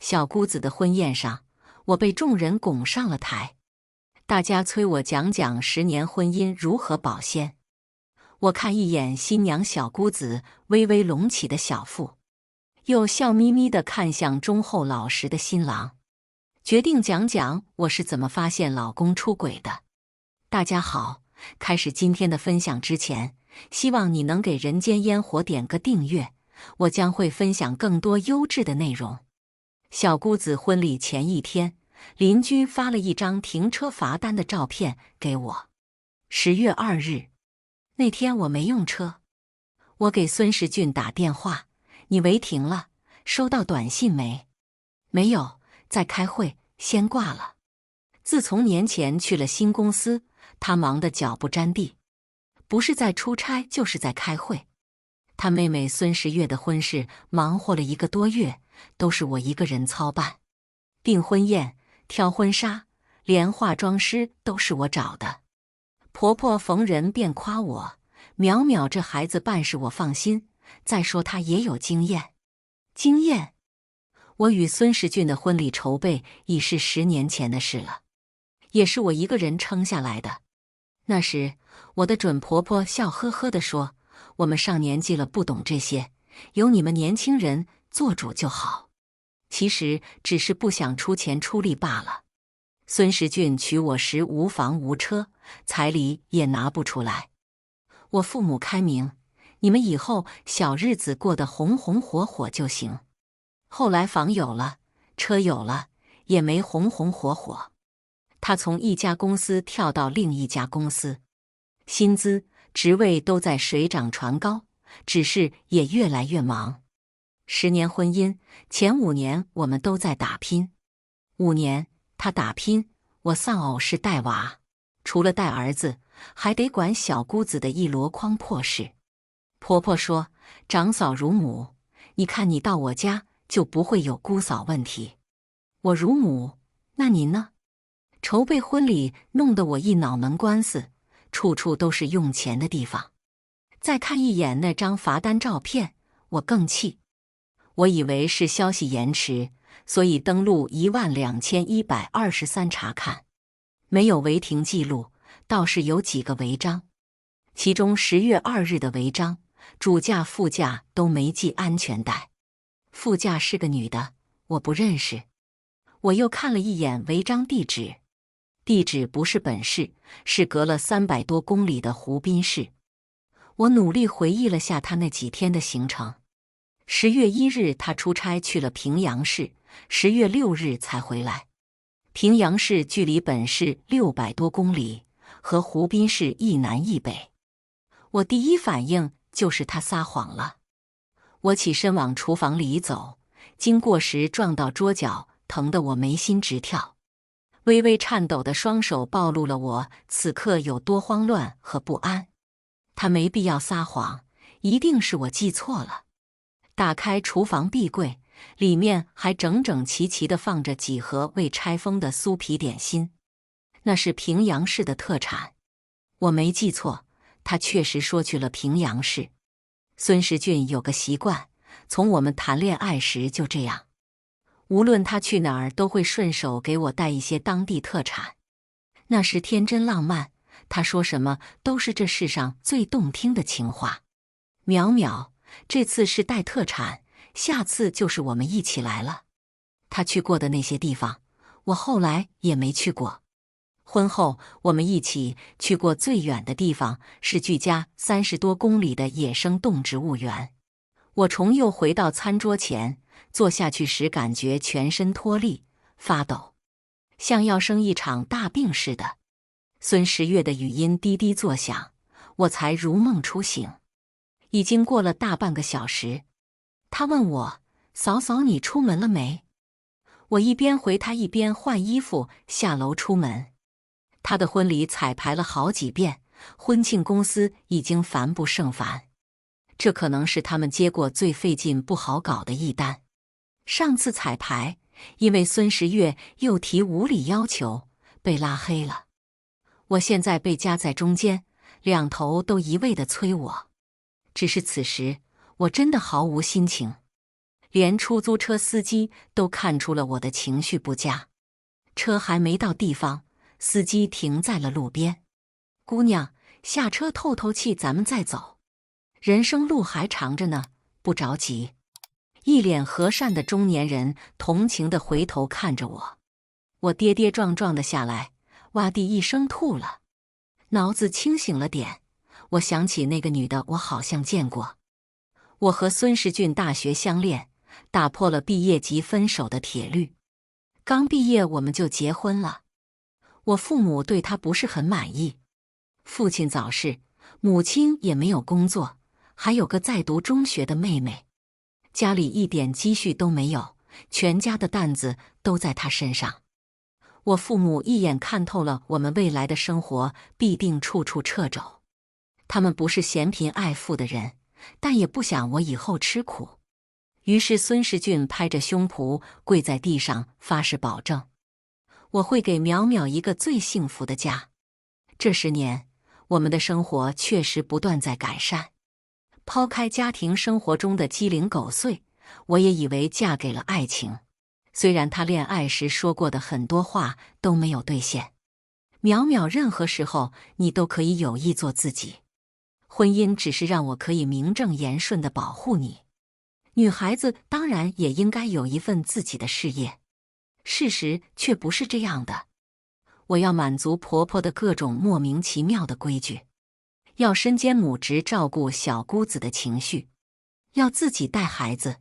小姑子的婚宴上，我被众人拱上了台，大家催我讲讲10年婚姻如何保鲜。我看一眼新娘小姑子微微隆起的小腹，又笑眯眯地看向忠厚老实的新郎，决定讲讲我是怎么发现老公出轨的。大家好，开始今天的分享之前，希望你能给人间烟火点个订阅，我将会分享更多优质的内容。小姑子婚礼前一天，邻居发了一张停车罚单的照片给我。10月2日，那天我没用车，我给孙世俊打电话，你违停了，收到短信没？没有，在开会，先挂了。自从年前去了新公司，他忙得脚不沾地，不是在出差就是在开会。他妹妹孙时月的婚事忙活了1个多月，都是我一个人操办，订婚宴、挑婚纱，连化妆师都是我找的。婆婆逢人便夸我，淼淼这孩子办事我放心，再说她也有经验。经验？我与孙世俊的婚礼筹备已是10年前的事了，也是我一个人撑下来的。那时，我的准婆婆笑呵呵地说，我们上年纪了不懂这些，由你们年轻人做主就好。其实只是不想出钱出力罢了。孙时俊娶我时无房无车，彩礼也拿不出来。我父母开明，你们以后小日子过得红红火火就行。后来房有了，车有了，也没红红火火。他从一家公司跳到另一家公司，薪资、职位都在水涨船高，只是也越来越忙。10年婚姻，前5年我们都在打拼。5年，他打拼，我丧偶式带娃，除了带儿子，还得管小姑子的一箩筐破事。婆婆说，长嫂如母，你看你到我家就不会有姑嫂问题。我如母，那您呢？筹备婚礼弄得我一脑门官司，处处都是用钱的地方。再看一眼那张罚单照片，我更气。我以为是消息延迟，所以登录12123查看，没有违停记录，倒是有几个违章。其中10月2日的违章，主驾副驾都没系安全带，副驾是个女的，我不认识。我又看了一眼违章地址，地址不是本市，是隔了300多公里的湖滨市。我努力回忆了下他那几天的行程。10月1日他出差去了平阳市，10月6日才回来。平阳市距离本市600多公里，和湖滨市一南一北。我第一反应就是他撒谎了。我起身往厨房里走，经过时撞到桌角，疼得我眉心直跳。微微颤抖的双手暴露了我此刻有多慌乱和不安。他没必要撒谎，一定是我记错了。打开厨房壁柜，里面还整整齐齐地放着几盒未拆封的酥皮点心，那是平阳市的特产。我没记错，他确实说去了平阳市。孙时俊有个习惯，从我们谈恋爱时就这样，无论他去哪儿都会顺手给我带一些当地特产。那时天真浪漫，他说什么都是这世上最动听的情话。淼淼，这次是带特产，下次就是我们一起来了。他去过的那些地方，我后来也没去过。婚后我们一起去过最远的地方，是距家30多公里的野生动植物园。我重又回到餐桌前，坐下去时感觉全身脱力，发抖，像要生一场大病似的。孙时月的语音滴滴作响，我才如梦初醒。已经过了大半个小时，他问我，嫂嫂你出门了没？我一边回他一边换衣服下楼出门。他的婚礼彩排了好几遍，婚庆公司已经烦不胜烦。这可能是他们接过最费劲不好搞的一单。上次彩排，因为孙时月又提无理要求，被拉黑了。我现在被夹在中间，两头都一味地催我。只是此时，我真的毫无心情。连出租车司机都看出了我的情绪不佳。车还没到地方，司机停在了路边。姑娘，下车透透气，咱们再走。人生路还长着呢，不着急。一脸和善的中年人同情地回头看着我，我跌跌撞撞地下来，哇地一声吐了。脑子清醒了点，我想起那个女的，我好像见过。我和孙世俊大学相恋，打破了毕业即分手的铁律。刚毕业我们就结婚了。我父母对他不是很满意，父亲早逝，母亲也没有工作，还有个在读中学的妹妹。家里一点积蓄都没有，全家的担子都在他身上。我父母一眼看透了我们未来的生活必定处处掣肘。他们不是嫌贫爱富的人，但也不想我以后吃苦。于是孙世俊拍着胸脯跪在地上发誓保证，我会给淼淼一个最幸福的家。这10年，我们的生活确实不断在改善。抛开家庭生活中的鸡零狗碎，我也以为嫁给了爱情。虽然他恋爱时说过的很多话都没有兑现。淼淼，任何时候你都可以有意做自己。婚姻只是让我可以名正言顺地保护你。女孩子当然也应该有一份自己的事业。事实却不是这样的。我要满足婆婆的各种莫名其妙的规矩。要身兼母职照顾小姑子的情绪，要自己带孩子。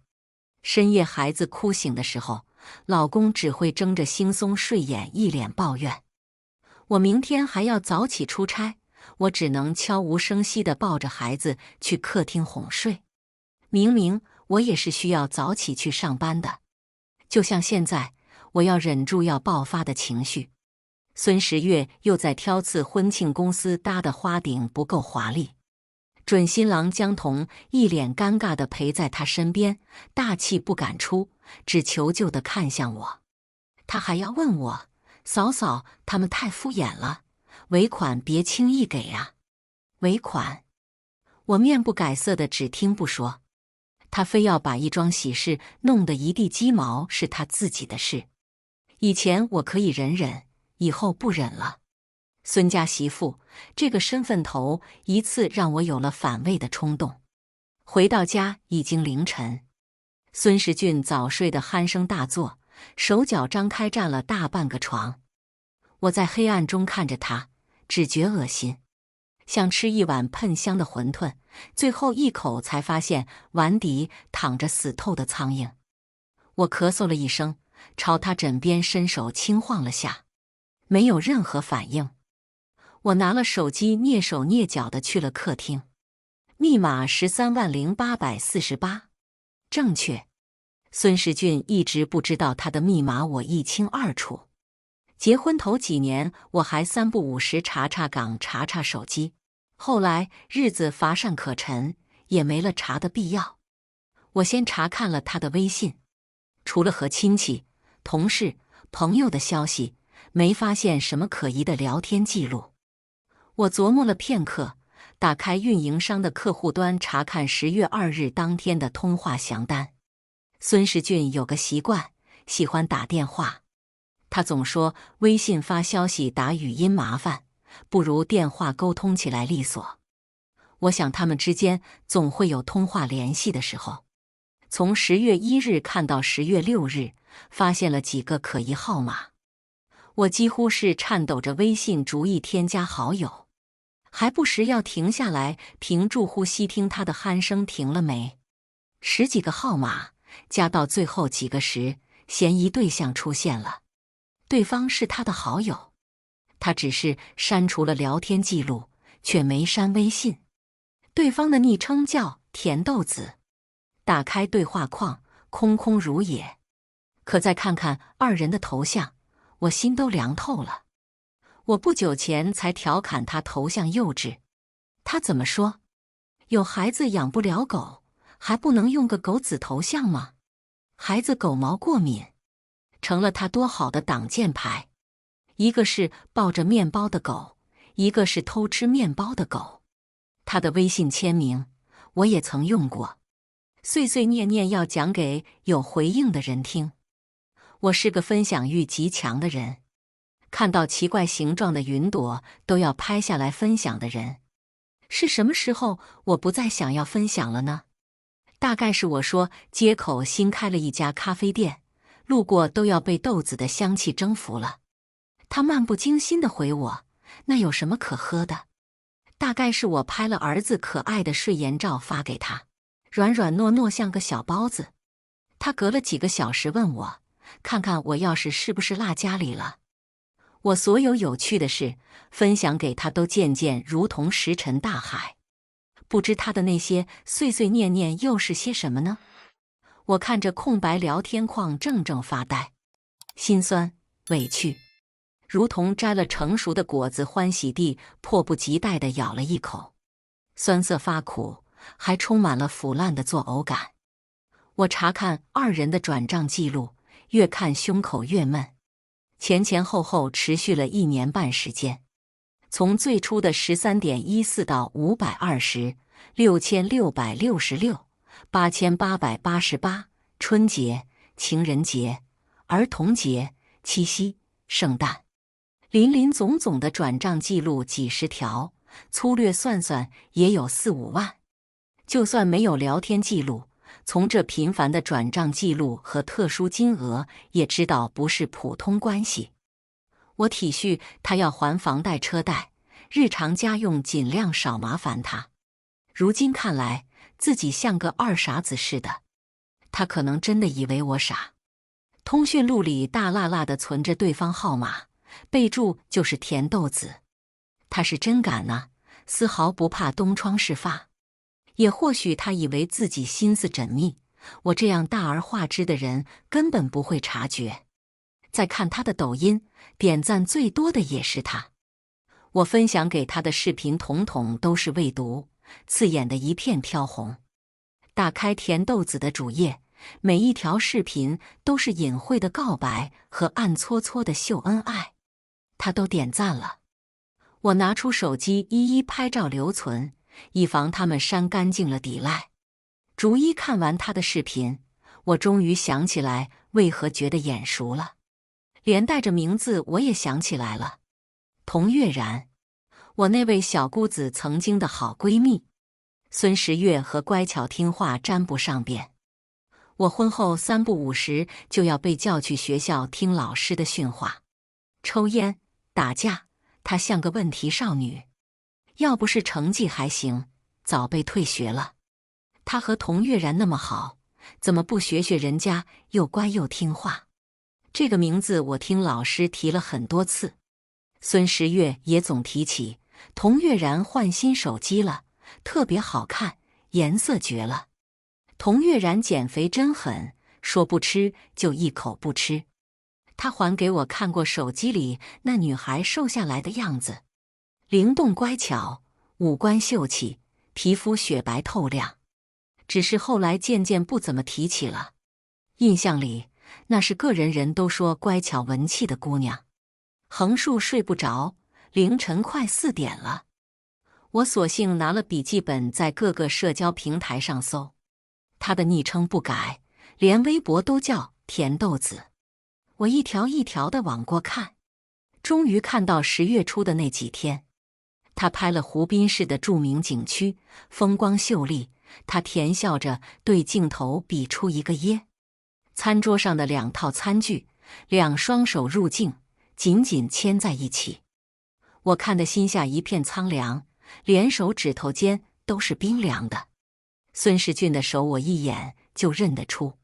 深夜孩子哭醒的时候，老公只会睁着惺忪睡眼，一脸抱怨。我明天还要早起出差，我只能悄无声息地抱着孩子去客厅哄睡。明明我也是需要早起去上班的，就像现在，我要忍住要爆发的情绪。孙时月又在挑刺婚庆公司搭的花顶不够华丽，准新郎江童一脸尴尬地陪在他身边，大气不敢出，只求救地看向我。他还要问我，嫂嫂他们太敷衍了，尾款别轻易给啊。尾款？我面不改色的只听不说。他非要把一桩喜事弄得一地鸡毛，是他自己的事。以前我可以忍忍，以后不忍了。孙家媳妇这个身份头一次让我有了反胃的冲动。回到家已经凌晨，孙时俊早睡得鼾声大作，手脚张开占了大半个床。我在黑暗中看着他，只觉恶心，想吃一碗喷香的馄饨，最后一口才发现碗底躺着死透的苍蝇。我咳嗽了一声，朝他枕边伸手轻晃了下，没有任何反应。我拿了手机，蹑手蹑脚地去了客厅。密码130848，正确。孙时俊一直不知道他的密码，我一清二楚。结婚头几年，我还3不5时查查岗，查查手机。后来日子乏善可陈，也没了查的必要。我先查看了他的微信，除了和亲戚、同事、朋友的消息，没发现什么可疑的聊天记录。我琢磨了片刻，打开运营商的客户端，查看10月2日当天的通话详单。孙时俊有个习惯，喜欢打电话。他总说微信发消息打语音麻烦，不如电话沟通起来利索。我想他们之间总会有通话联系的时候。从10月1日看到10月6日，发现了几个可疑号码。我几乎是颤抖着微信逐一添加好友，还不时要停下来屏住呼吸听他的鼾声停了没。10几个号码加到最后几个时，嫌疑对象出现了，对方是他的好友，他只是删除了聊天记录，却没删微信。对方的昵称叫甜豆子。打开对话框，空空如也。可再看看二人的头像，我心都凉透了。我不久前才调侃他头像幼稚，他怎么说？有孩子养不了狗，还不能用个狗子头像吗？孩子狗毛过敏，成了他多好的挡箭牌。一个是抱着面包的狗，一个是偷吃面包的狗。他的微信签名我也曾用过。碎碎念念要讲给有回应的人听。我是个分享欲极强的人，看到奇怪形状的云朵都要拍下来分享的人。是什么时候我不再想要分享了呢？大概是我说街口新开了一家咖啡店，路过都要被豆子的香气征服了。他漫不经心地回我：那有什么可喝的？大概是我拍了儿子可爱的睡颜照发给他，软软糯糯像个小包子。他隔了几个小时问我，看看我钥匙是不是落家里了。我所有有趣的事分享给他，都渐渐如同石沉大海。不知他的那些碎碎念念又是些什么呢？我看着空白聊天框怔怔发呆，心酸委屈，如同摘了成熟的果子，欢喜地迫不及待地咬了一口，酸涩发苦，还充满了腐烂的作呕感。我查看二人的转账记录，越看胸口越闷。前前后后持续了1年半时间，从最初的13.14到520、6666、8888，春节、情人节、儿童节、七夕、圣诞，林林总总的转账记录几十条，粗略算算也有4、5万。就算没有聊天记录，从这频繁的转账记录和特殊金额，也知道不是普通关系。我体恤他要还房贷车贷，日常家用尽量少麻烦他。如今看来，自己像个二傻子似的。他可能真的以为我傻。通讯录里大辣辣地存着对方号码，备注就是甜豆子。他是真敢呐，丝毫不怕东窗事发。也或许他以为自己心思缜密，我这样大而化之的人根本不会察觉。再看他的抖音，点赞最多的也是他。我分享给他的视频统统都是未读，刺眼的一片飘红。打开甜豆子的主页，每一条视频都是隐晦的告白和暗搓搓的秀恩爱，他都点赞了。我拿出手机一一拍照留存，以防他们删干净了抵赖。逐一看完他的视频，我终于想起来为何觉得眼熟了，连带着名字我也想起来了。童月然，我那位小姑子曾经的好闺蜜。孙时月和乖巧听话沾不上边。我婚后3不5时就要被叫去学校听老师的训话，抽烟打架，她像个问题少女。要不是成绩还行，早被退学了。她和童月然那么好，怎么不学学人家，又乖又听话？这个名字我听老师提了很多次。孙时月也总提起，童月然换新手机了，特别好看，颜色绝了。童月然减肥真狠，说不吃就一口不吃。他还给我看过手机里那女孩瘦下来的样子，灵动乖巧，五官秀气，皮肤雪白透亮。只是后来渐渐不怎么提起了。印象里，那是个人人都说乖巧文气的姑娘。横竖睡不着，凌晨快4点了。我索性拿了笔记本，在各个社交平台上搜，她的昵称不改，连微博都叫甜豆子。我一条一条地往过看，终于看到10月初的那几天，她拍了湖滨市的著名景区，风光秀丽。她甜笑着对镜头比出一个耶。餐桌上的2套餐具，2双手入镜，紧紧牵在一起。我看得心下一片苍凉，连手指头尖都是冰凉的。孙时俊的手我一眼就认得出，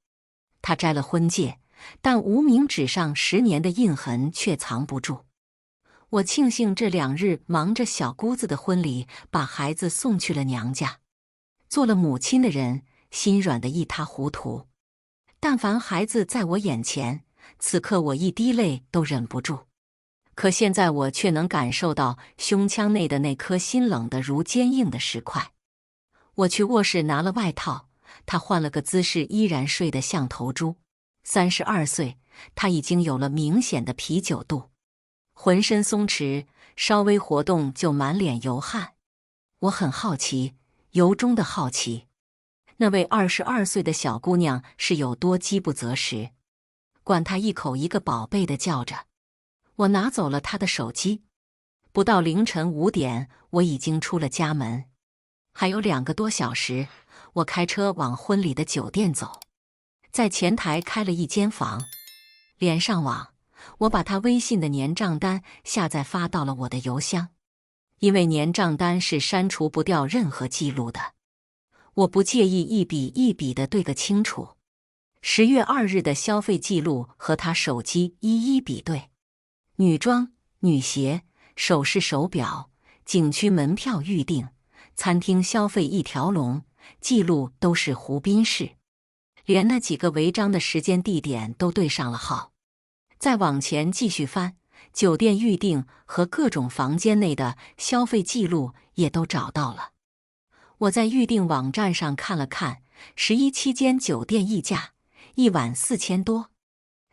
他摘了婚戒，但无名指上10年的印痕却藏不住。我庆幸这2日忙着小姑子的婚礼，把孩子送去了娘家。做了母亲的人，心软得一塌糊涂。但凡孩子在我眼前，此刻我一滴泪都忍不住。可现在我却能感受到胸腔内的那颗心冷得如坚硬的石块。我去卧室拿了外套，他换了个姿势，依然睡得像头猪。32岁，他已经有了明显的啤酒肚，浑身松弛，稍微活动就满脸油汗。我很好奇，由衷的好奇。那位22岁的小姑娘是有多饥不择食，管她一口一个宝贝的叫着。我拿走了她的手机。不到凌晨5点，我已经出了家门。还有2个多小时，我开车往婚礼的酒店走，在前台开了一间房，连上网，我把他微信的年账单下载发到了我的邮箱，因为年账单是删除不掉任何记录的，我不介意一笔一笔的对个清楚。10月2日的消费记录和他手机一一比对，女装、女鞋、首饰、手表、景区门票预订、餐厅消费一条龙，记录都是湖滨市，连那几个违章的时间地点都对上了号。再往前继续翻，酒店预订和各种房间内的消费记录也都找到了。我在预订网站上看了看，11期间酒店溢价1晚4000多。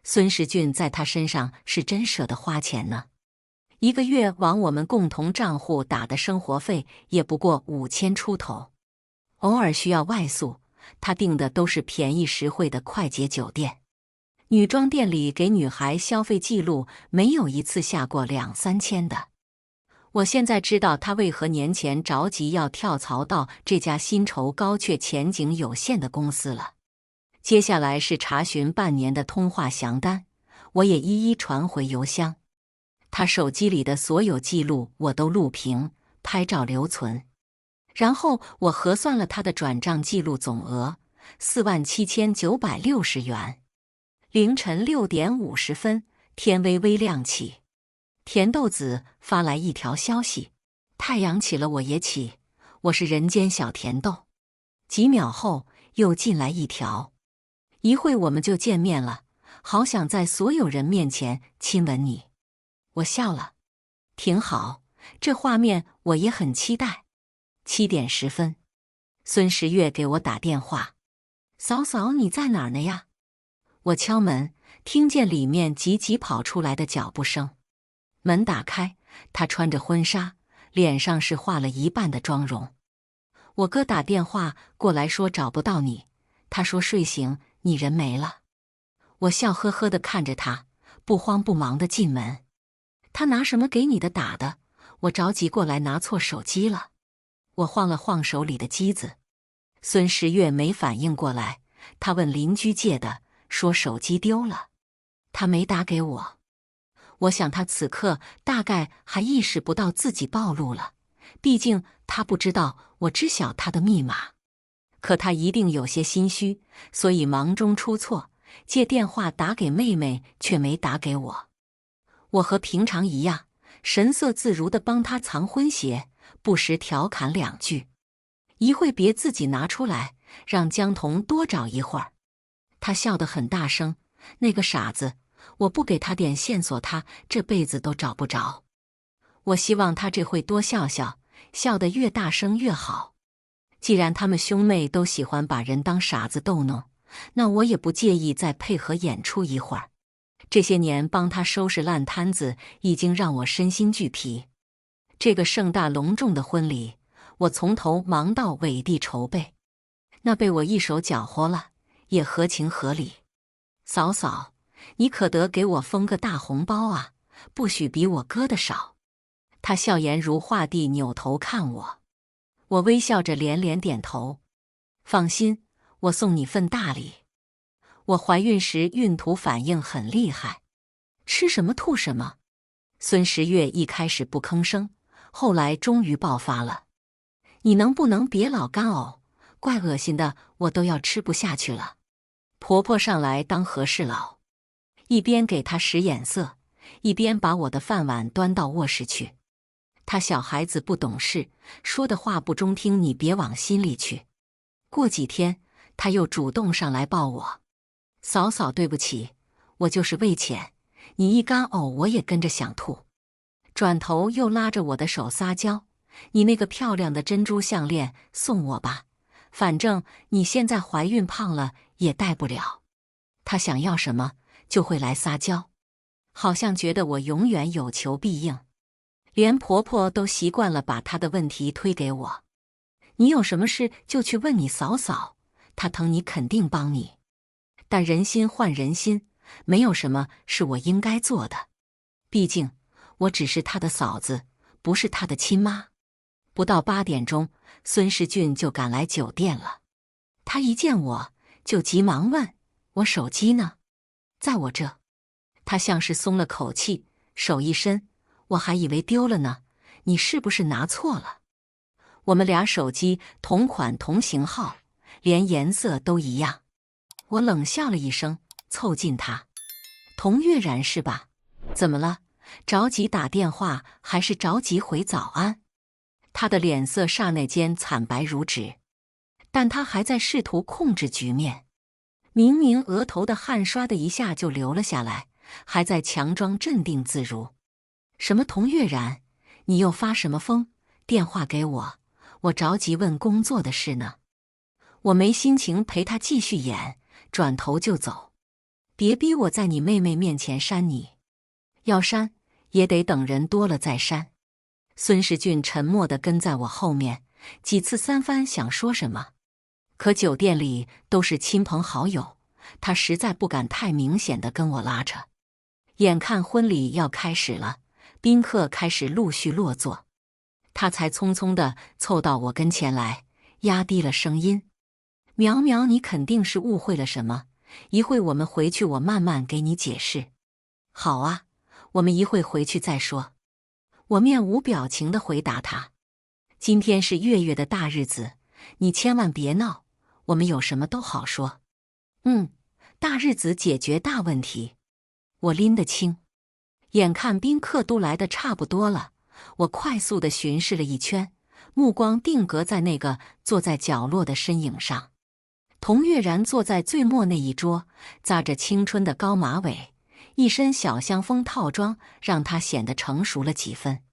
孙时俊在他身上是真舍得花钱呢。1个月往我们共同账户打的生活费也不过5000出头，偶尔需要外宿，他订的都是便宜实惠的快捷酒店。女装店里给女孩消费记录没有一次下过2、3千的。我现在知道他为何年前着急要跳槽到这家薪酬高却前景有限的公司了。接下来是查询半年的通话详单，我也一一传回邮箱。他手机里的所有记录我都录屏、拍照留存，然后我核算了他的转账记录总额47960元。凌晨6点50分，天微微亮起，甜豆子发来一条消息：太阳起了，我也起，我是人间小甜豆。几秒后又进来一条：一会我们就见面了，好想在所有人面前亲吻你。我笑了，挺好，这画面我也很期待。7点10分，孙时月给我打电话：嫂嫂，你在哪儿呢呀？我敲门，听见里面急急跑出来的脚步声。门打开，他穿着婚纱，脸上是化了一半的妆容。我哥打电话过来说找不到你，他说睡醒你人没了。我笑呵呵地看着他，不慌不忙地进门。他拿什么给你的打的？我着急过来拿错手机了。我晃了晃手里的机子。孙时月没反应过来，他问邻居借的，说手机丢了，他没打给我。我想他此刻大概还意识不到自己暴露了，毕竟他不知道我知晓他的密码。可他一定有些心虚，所以忙中出错，借电话打给妹妹，却没打给我。我和平常一样，神色自如地帮他藏婚鞋，不时调侃2句：一会别自己拿出来，让江童多找一会儿。他笑得很大声，那个傻子，我不给他点线索，他这辈子都找不着。我希望他这会多笑笑，笑得越大声越好。既然他们兄妹都喜欢把人当傻子逗弄，那我也不介意再配合演出一会儿。这些年帮他收拾烂摊子，已经让我身心俱疲。这个盛大隆重的婚礼，我从头忙到尾地筹备，那被我一手搅和了，也合情合理。嫂嫂，你可得给我封个大红包啊，不许比我哥的少。他笑颜如画地扭头看我，我微笑着连连点头。放心，我送你份大礼。我怀孕时孕吐反应很厉害，吃什么吐什么。孙时月一开始不吭声，后来终于爆发了：你能不能别老干呕，怪恶心的，我都要吃不下去了。婆婆上来当和事佬，一边给她使眼色，一边把我的饭碗端到卧室去。她小孩子不懂事，说的话不中听，你别往心里去。过几天，她又主动上来抱我：嫂嫂对不起，我就是胃浅，你一干呕我也跟着想吐。转头又拉着我的手撒娇：你那个漂亮的珍珠项链送我吧，反正你现在怀孕胖了也戴不了。她想要什么就会来撒娇，好像觉得我永远有求必应。连婆婆都习惯了把她的问题推给我：你有什么事就去问你嫂嫂，他疼你肯定帮你。但人心换人心，没有什么是我应该做的。毕竟我只是他的嫂子，不是他的亲妈。不到8点钟，孙世俊就赶来酒店了。他一见我就急忙问：“我手机呢？”“在我这。”他像是松了口气，手一伸：“我还以为丢了呢，你是不是拿错了？”我们俩手机同款同型号，连颜色都一样。我冷笑了一声，凑近他：“童月然是吧？怎么了？着急打电话还是着急回早安？”他的脸色刹那间惨白如纸，但他还在试图控制局面。明明额头的汗唰的一下就流了下来，还在强装镇定自如。“什么童月然？你又发什么疯？电话给我，我着急问工作的事呢。”我没心情陪他继续演，转头就走。“别逼我在你妹妹面前删你，要删也得等人多了再删。”孙世俊沉默地跟在我后面，几次三番想说什么，可酒店里都是亲朋好友，他实在不敢太明显地跟我拉扯。眼看婚礼要开始了，宾客开始陆续落座，他才匆匆地凑到我跟前来，压低了声音：“苗苗，你肯定是误会了什么，一会我们回去我慢慢给你解释。”“好啊，我们一会回去再说。”我面无表情地回答他：“今天是月的大日子，你千万别闹，我们有什么都好说。”“大日子解决大问题，我拎得清。”眼看宾客都来得差不多了，我快速地巡视了一圈，目光定格在那个坐在角落的身影上。童月然坐在最末那一桌，扎着青春的高马尾，一身小香风套装让她显得成熟了几分。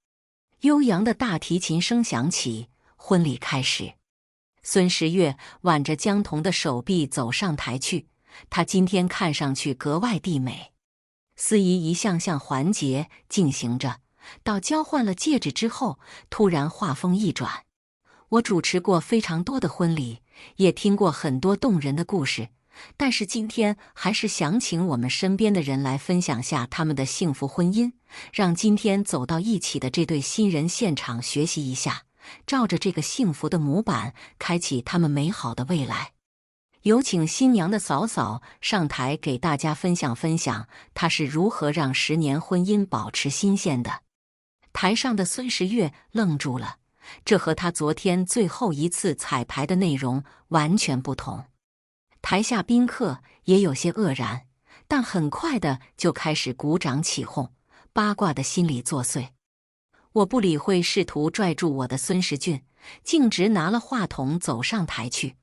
悠扬的大提琴声响起，婚礼开始。孙时月挽着江童的手臂走上台去，她今天看上去格外地美。司仪一项项环节进行着，到交换了戒指之后，突然话锋一转。我主持过非常多的婚礼，也听过很多动人的故事，但是今天还是想请我们身边的人来分享下他们的幸福婚姻，让今天走到一起的这对新人现场学习一下，照着这个幸福的模板，开启他们美好的未来。有请新娘的嫂嫂上台给大家分享分享，她是如何让10年婚姻保持新鲜的。台上的孙时月愣住了，这和他昨天最后一次彩排的内容完全不同。台下宾客也有些愕然，但很快的就开始鼓掌起哄，八卦的心理作祟。我不理会试图拽住我的孙时俊，径直拿了话筒走上台去。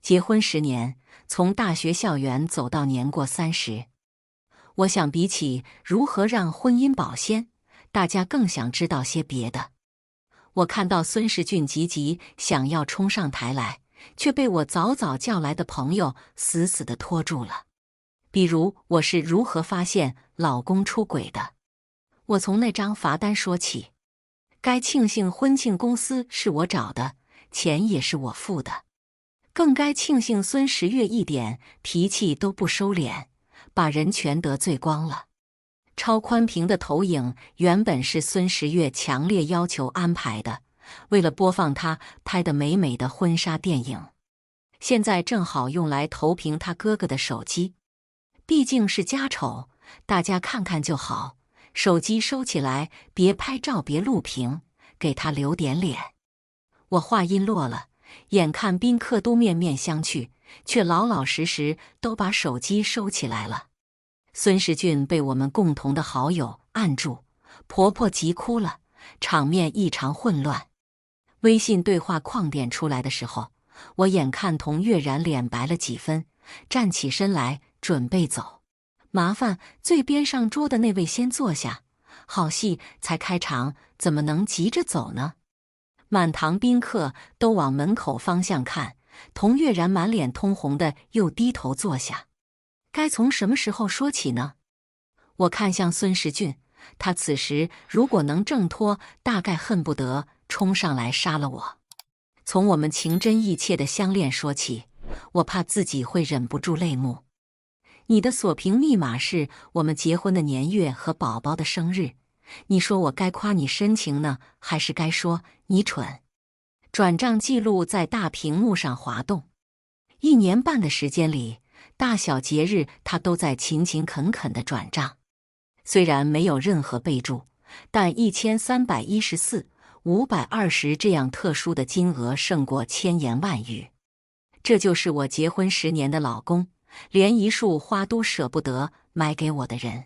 结婚10年，从大学校园走到年过30，我想比起如何让婚姻保鲜，大家更想知道些别的。我看到孙时俊急急想要冲上台来，却被我早早叫来的朋友死死地拖住了。比如我是如何发现老公出轨的，我从那张罚单说起。该庆幸婚庆公司是我找的，钱也是我付的。更该庆幸孙时月一点脾气都不收敛，把人全得罪光了。超宽屏的投影原本是孙时月强烈要求安排的，为了播放他拍的美美的婚纱电影，现在正好用来投屏他哥哥的手机。毕竟是家丑，大家看看就好，手机收起来，别拍照别录屏，给他留点脸。我话音落了，眼看宾客都面面相觑，却老老实实都把手机收起来了。孙时俊被我们共同的好友按住，婆婆急哭了，场面异常混乱。微信对话框点出来的时候，我眼看童月然脸白了几分，站起身来准备走。麻烦最边上桌的那位先坐下，好戏才开场，怎么能急着走呢？满堂宾客都往门口方向看，童月然满脸通红的又低头坐下。该从什么时候说起呢？我看向孙时俊，他此时如果能挣脱，大概恨不得冲上来杀了我。从我们情真意切的相恋说起，我怕自己会忍不住泪目。你的锁屏密码是我们结婚的年月和宝宝的生日，你说我该夸你深情呢，还是该说你蠢？转账记录在大屏幕上滑动。1年半的时间里，大小节日他都在勤勤恳恳地转账。虽然没有任何备注，但1314、520这样特殊的金额胜过千言万语。这就是我结婚10年的老公，连一束花都舍不得买给我的人。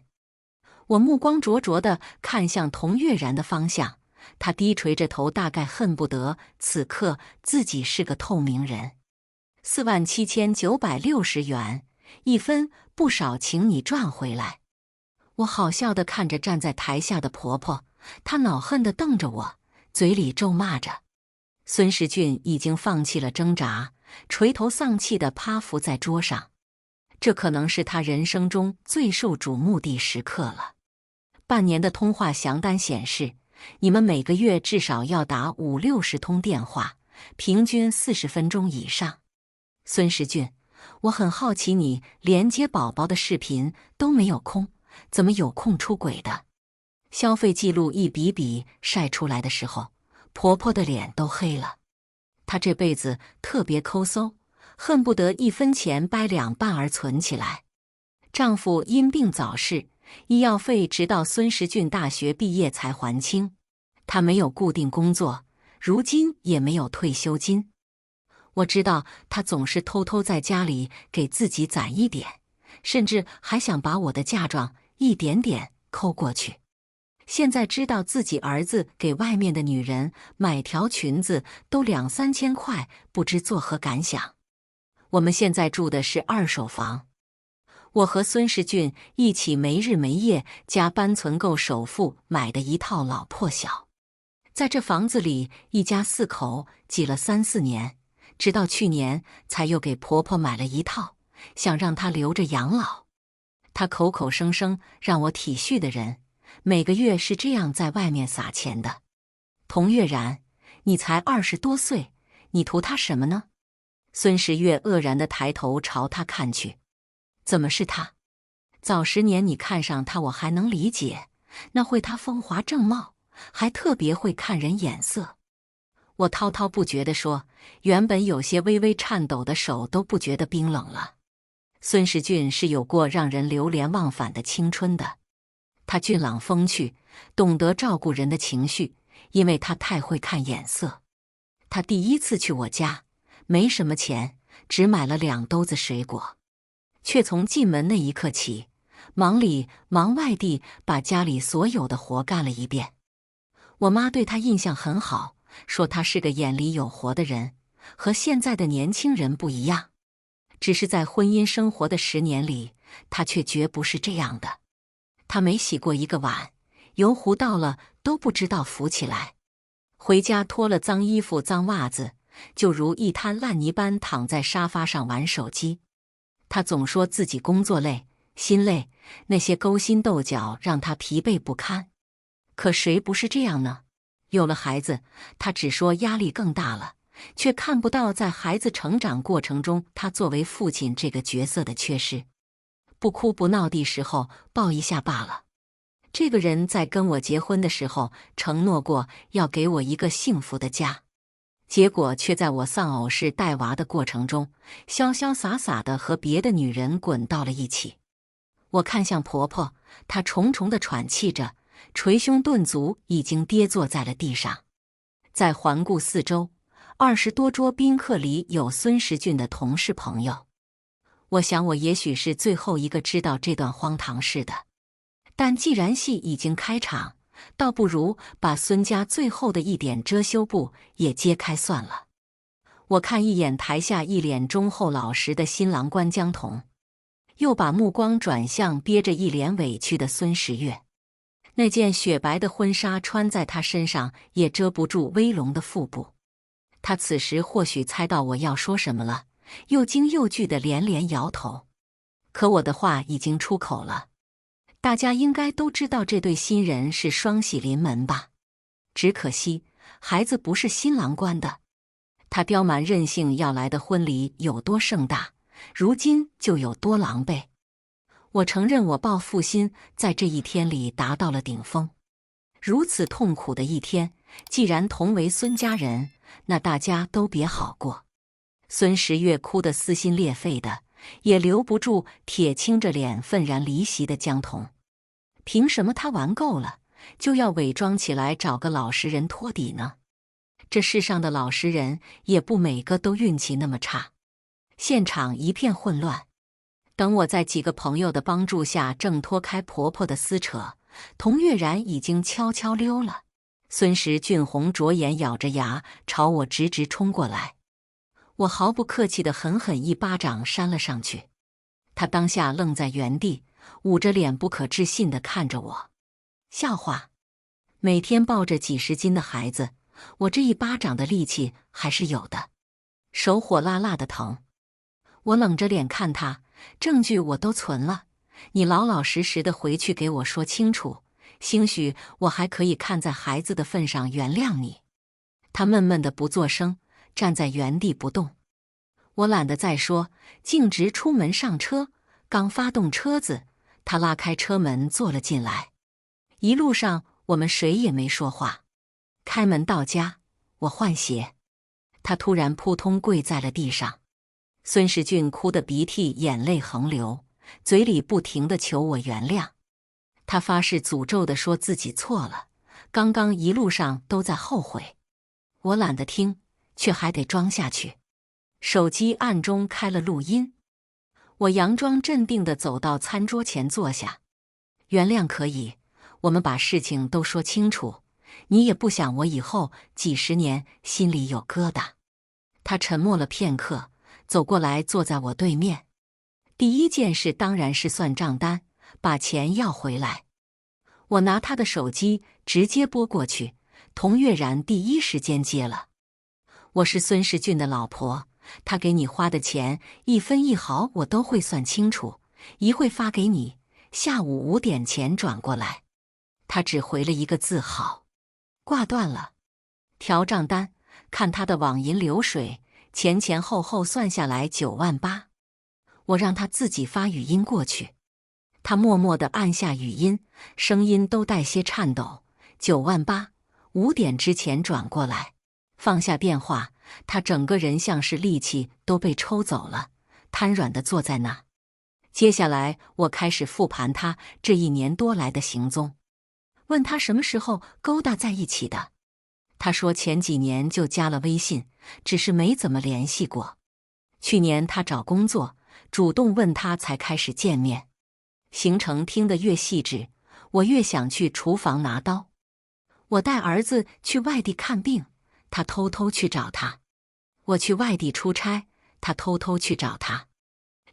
我目光灼灼地看向童月然的方向，他低垂着头，大概恨不得此刻自己是个透明人。47960元，1分不少，请你赚回来。我好笑地看着站在台下的婆婆，她恼恨地瞪着我，嘴里咒骂着。孙时俊已经放弃了挣扎，垂头丧气地趴伏在桌上。这可能是他人生中最受瞩目的时刻了。半年的通话详单显示，你们每个月至少要打50-60通电话，平均40分钟以上。孙时俊，我很好奇，你连接宝宝的视频都没有空，怎么有空出轨的？消费记录一笔笔晒出来的时候，婆婆的脸都黑了。她这辈子特别抠搜，恨不得1分钱掰2半儿存起来。丈夫因病早逝，医药费直到孙时俊大学毕业才还清。她没有固定工作，如今也没有退休金。我知道她总是偷偷在家里给自己攒一点，甚至还想把我的嫁妆一点点抠过去。现在知道自己儿子给外面的女人买条裙子都2-3千块，不知作何感想。我们现在住的是2手房，我和孙时俊一起没日没夜加班存够首付买的一套老破小。在这房子里，一家4口挤了3-4年，直到去年才又给婆婆买了一套，想让她留着养老。她口口声声让我体恤的人，每个月是这样在外面撒钱的。童月然，你才20多岁，你图他什么呢？孙时月愕然地抬头朝他看去。怎么是他？早10年你看上他我还能理解，那会他风华正茂，还特别会看人眼色。我滔滔不绝地说，原本有些微微颤抖的手都不觉得冰冷了。孙时俊是有过让人流连忘返的青春的。他俊朗风趣，懂得照顾人的情绪，因为他太会看眼色。他第一次去我家，没什么钱，只买了2兜子水果，却从进门那一刻起，忙里忙外地把家里所有的活干了一遍。我妈对他印象很好，说他是个眼里有活的人，和现在的年轻人不一样。只是在婚姻生活的10年里，他却绝不是这样的。他没洗过一个碗，油糊到了都不知道扶起来。回家脱了脏衣服脏袜子，就如一滩烂泥般躺在沙发上玩手机。他总说自己工作累、心累，那些勾心斗角让他疲惫不堪。可谁不是这样呢？有了孩子，他只说压力更大了，却看不到在孩子成长过程中他作为父亲这个角色的缺失。不哭不闹的时候抱一下罢了。这个人在跟我结婚的时候承诺过要给我一个幸福的家，结果却在我丧偶式带娃的过程中，潇潇洒洒地和别的女人滚到了一起。我看向婆婆，她重重地喘气着，捶胸顿足，已经跌坐在了地上。再环顾四周，20多桌宾客里有孙时俊的同事朋友。我想我也许是最后一个知道这段荒唐事的，但既然戏已经开场，倒不如把孙家最后的一点遮羞布也揭开算了。我看一眼台下一脸忠厚老实的新郎官江童，又把目光转向憋着一脸委屈的孙时月。那件雪白的婚纱穿在他身上也遮不住微隆的腹部。他此时或许猜到我要说什么了，又惊又惧地连连摇头。可我的话已经出口了，大家应该都知道这对新人是双喜临门吧？只可惜孩子不是新郎官的。他刁蛮任性要来的婚礼有多盛大，如今就有多狼狈。我承认我报复心在这一天里达到了顶峰。如此痛苦的一天，既然同为孙家人，那大家都别好过。孙十月哭得撕心裂肺的，也留不住铁青着脸愤然离席的江童。凭什么他玩够了，就要伪装起来找个老实人托底呢？这世上的老实人也不每个都运气那么差。现场一片混乱。等我在几个朋友的帮助下挣脱开婆婆的撕扯，童月然已经悄悄溜了。孙时俊红着眼，咬着牙朝我直直冲过来。我毫不客气地狠狠一巴掌扇了上去。他当下愣在原地，捂着脸不可置信地看着我。笑话，每天抱着几十斤的孩子，我这一巴掌的力气还是有的，手火辣辣的疼。我冷着脸看他，证据我都存了，你老老实实的回去给我说清楚，兴许我还可以看在孩子的份上原谅你。他闷闷的不作声，站在原地不动。我懒得再说，径直出门上车。刚发动车子，他拉开车门坐了进来。一路上我们谁也没说话。开门到家，我换鞋，他突然扑通跪在了地上。孙时俊哭得鼻涕眼泪横流，嘴里不停地求我原谅。他发誓诅咒地说自己错了，刚刚一路上都在后悔。我懒得听，却还得装下去。手机暗中开了录音。我佯装镇定地走到餐桌前坐下。原谅可以，我们把事情都说清楚，你也不想我以后几十年心里有疙瘩。他沉默了片刻，走过来坐在我对面。第一件事当然是算账单，把钱要回来。我拿他的手机直接拨过去，童月然第一时间接了。我是孙时俊的老婆，他给你花的钱一分一毫我都会算清楚，一会发给你，下午5点前转过来。他只回了一个字好，挂断了。调账单，看他的网银流水，前前后后算下来9万8。我让他自己发语音过去。他默默地按下语音，声音都带些颤抖。9万8，5点之前转过来。放下电话，他整个人像是力气都被抽走了，瘫软地坐在那。接下来我开始复盘他这1年多来的行踪，问他什么时候勾搭在一起的。他说前几年就加了微信，只是没怎么联系过。去年他找工作，主动问他才开始见面。行程听得越细致，我越想去厨房拿刀。我带儿子去外地看病，他偷偷去找他。我去外地出差，他偷偷去找他。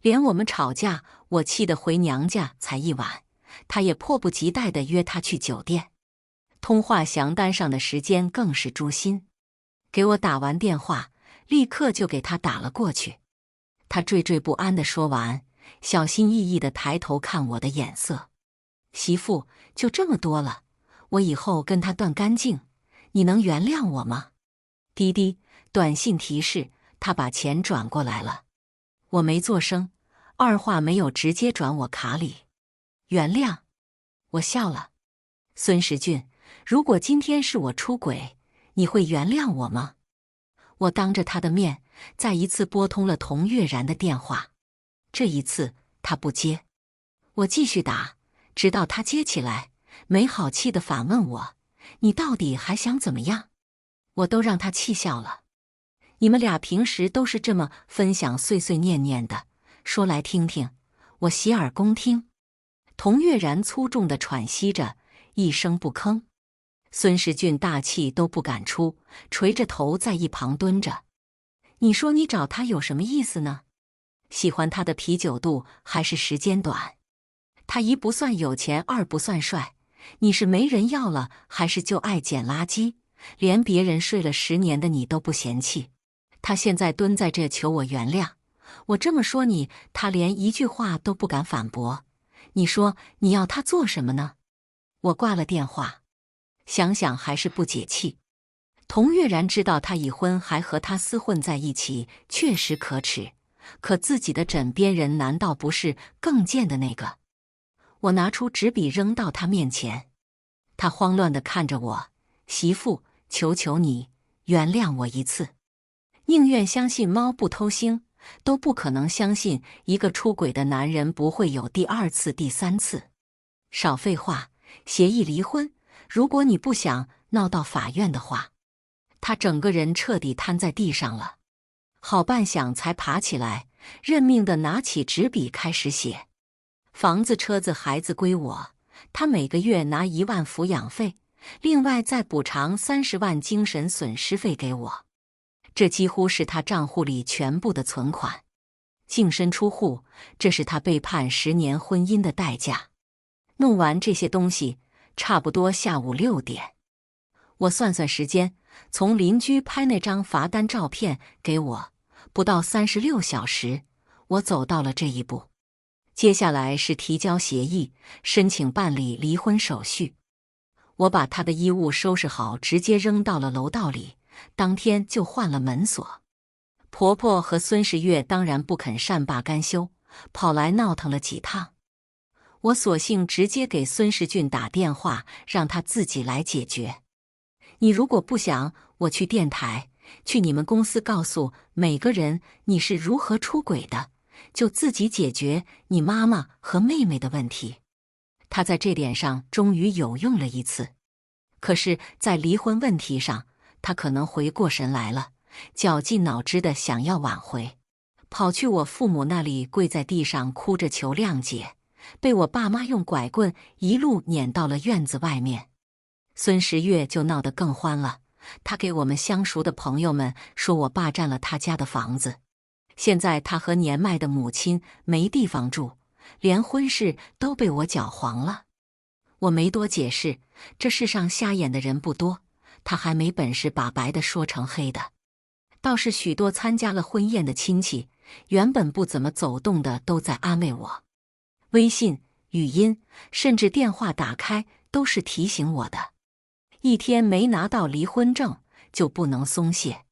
连我们吵架，我气得回娘家才1晚，他也迫不及待地约他去酒店。通话详单上的时间更是诛心。给我打完电话，立刻就给他打了过去。他惴惴不安地说完，小心翼翼地抬头看我的眼色。媳妇，就这么多了，我以后跟他断干净，你能原谅我吗？滴滴，短信提示，他把钱转过来了。我没做声，二话没有直接转我卡里。原谅？我笑了。孙时俊，如果今天是我出轨，你会原谅我吗？我当着他的面，再一次拨通了童月然的电话。这一次他不接，我继续打，直到他接起来，没好气地反问我：你到底还想怎么样？我都让他气笑了。你们俩平时都是这么分享碎碎念念的，说来听听。我洗耳恭听。童月然粗重地喘息着，一声不吭。孙时俊大气都不敢出，垂着头在一旁蹲着。你说你找他有什么意思呢？喜欢他的啤酒肚还是时间短？他1不算有钱，2不算帅，你是没人要了，还是就爱捡垃圾？连别人睡了10年的你都不嫌弃。他现在蹲在这求我原谅，我这么说你，他连一句话都不敢反驳。你说你要他做什么呢？我挂了电话，想想还是不解气。童月然知道他已婚还和他厮混在一起，确实可耻。可自己的枕边人难道不是更贱的那个？我拿出纸笔扔到他面前，他慌乱地看着我：“媳妇，求求你原谅我一次。宁愿相信猫不偷腥，都不可能相信一个出轨的男人不会有第二次、第三次。少废话，协议离婚。如果你不想闹到法院的话。”他整个人彻底瘫在地上了，好半晌才爬起来，认命地拿起纸笔开始写：房子、车子、孩子归我，他每个月拿1万抚养费，另外再补偿30万精神损失费给我。这几乎是他账户里全部的存款。净身出户，这是他背叛10年婚姻的代价。弄完这些东西，差不多下午6点。我算算时间，从邻居拍那张罚单照片给我，不到36小时，我走到了这一步。接下来是提交协议，申请办理离婚手续。我把他的衣物收拾好，直接扔到了楼道里，当天就换了门锁。婆婆和孙时月当然不肯善罢甘休，跑来闹腾了几趟。我索性直接给孙时俊打电话，让他自己来解决。你如果不想我去电台，去你们公司告诉每个人你是如何出轨的，就自己解决你妈妈和妹妹的问题。他在这点上终于有用了一次。可是在离婚问题上，他可能回过神来了，绞尽脑汁的想要挽回，跑去我父母那里跪在地上哭着求谅解，被我爸妈用拐棍一路撵到了院子外面。孙时月就闹得更欢了，他给我们相熟的朋友们说我霸占了他家的房子，现在他和年迈的母亲没地方住，连婚事都被我搅黄了。我没多解释，这世上瞎眼的人不多，他还没本事把白的说成黑的。倒是许多参加了婚宴的亲戚，原本不怎么走动的都在安慰我，微信、语音，甚至电话打开都是提醒我的。一天没拿到离婚证就不能松懈。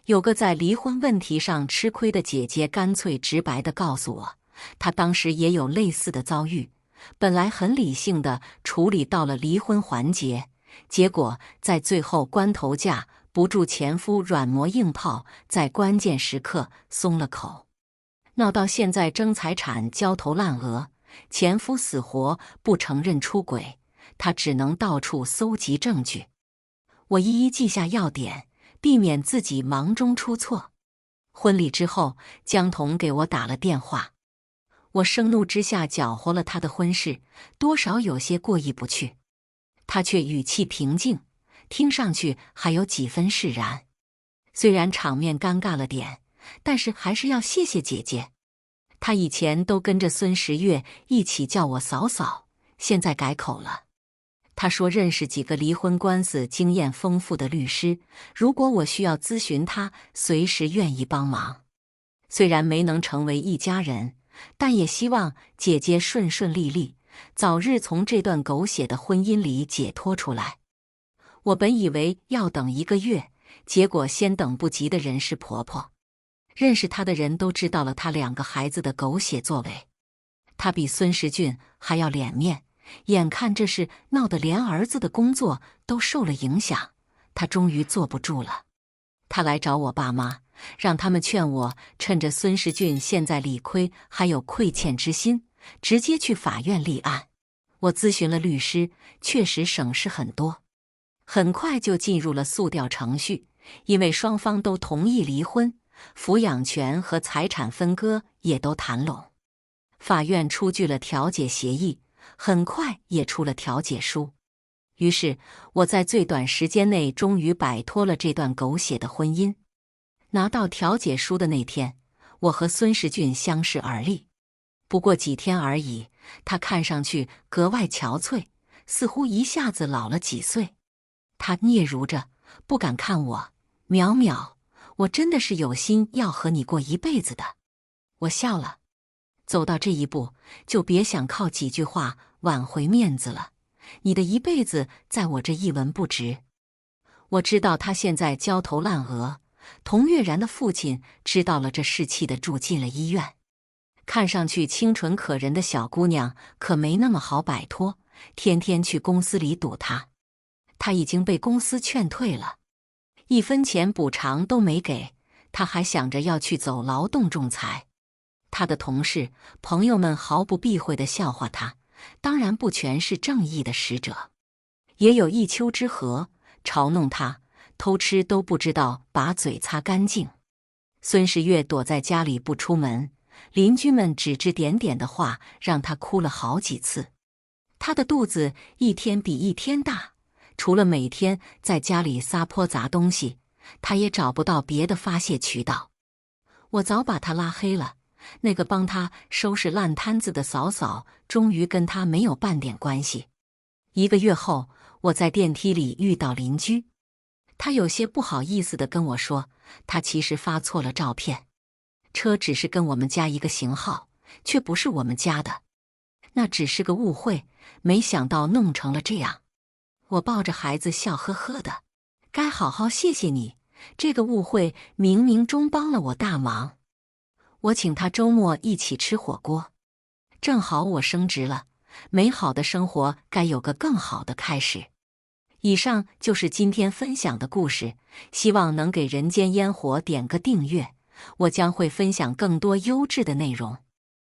有个在离婚问题上吃亏的姐姐干脆直白地告诉我，她当时也有类似的遭遇，本来很理性地处理到了离婚环节，结果在最后关头架不住前夫软磨硬泡，在关键时刻松了口，闹到现在争财产焦头烂额，前夫死活不承认出轨，他只能到处搜集证据。我一一记下要点，避免自己忙中出错。婚礼之后，江彤给我打了电话，我盛怒之下搅和了他的婚事，多少有些过意不去。他却语气平静，听上去还有几分释然。虽然场面尴尬了点，但是还是要谢谢姐姐。他以前都跟着孙时月一起叫我嫂嫂，现在改口了。他说认识几个离婚官司经验丰富的律师，如果我需要咨询他，随时愿意帮忙。虽然没能成为一家人，但也希望姐姐顺顺利利，早日从这段狗血的婚姻里解脱出来。我本以为要等1个月，结果先等不及的人是婆婆。认识她的人都知道了她2个孩子的狗血作为。她比孙时俊还要脸面，眼看这事闹得连儿子的工作都受了影响，她终于坐不住了。她来找我爸妈，让他们劝我趁着孙时俊现在理亏还有亏欠之心，直接去法院立案。我咨询了律师，确实省事很多。很快就进入了诉调程序，因为双方都同意离婚，抚养权和财产分割也都谈拢。法院出具了调解协议，很快也出了调解书。于是我在最短时间内终于摆脱了这段狗血的婚姻。拿到调解书的那天，我和孙时俊相视而立。不过几天而已，他看上去格外憔悴，似乎一下子老了几岁。他嗫嚅着，不敢看我，淼淼，我真的是有心要和你过一辈子的。我笑了，走到这一步，就别想靠几句话挽回面子了。你的一辈子在我这一文不值。我知道他现在焦头烂额，童月然的父亲知道了这事，气得住进了医院。看上去清纯可人的小姑娘可没那么好摆脱，天天去公司里堵他。他已经被公司劝退了，1分钱补偿都没给，他还想着要去走劳动仲裁。他的同事朋友们毫不避讳地笑话他，当然不全是正义的使者，也有一丘之貉，嘲弄他偷吃都不知道把嘴擦干净。孙时月躲在家里不出门，邻居们指指点点的话让他哭了好几次。他的肚子一天比一天大，除了每天在家里撒泼砸东西，他也找不到别的发泄渠道。我早把他拉黑了，那个帮他收拾烂摊子的嫂嫂终于跟他没有半点关系。1个月后，我在电梯里遇到邻居，他有些不好意思地跟我说，他其实发错了照片，车只是跟我们家一个型号，却不是我们家的。那只是个误会，没想到弄成了这样。我抱着孩子笑呵呵的，该好好谢谢你，这个误会冥冥中帮了我大忙。我请他周末一起吃火锅，正好我升职了，美好的生活该有个更好的开始。以上就是今天分享的故事，希望能给人间烟火点个订阅，我将会分享更多优质的内容。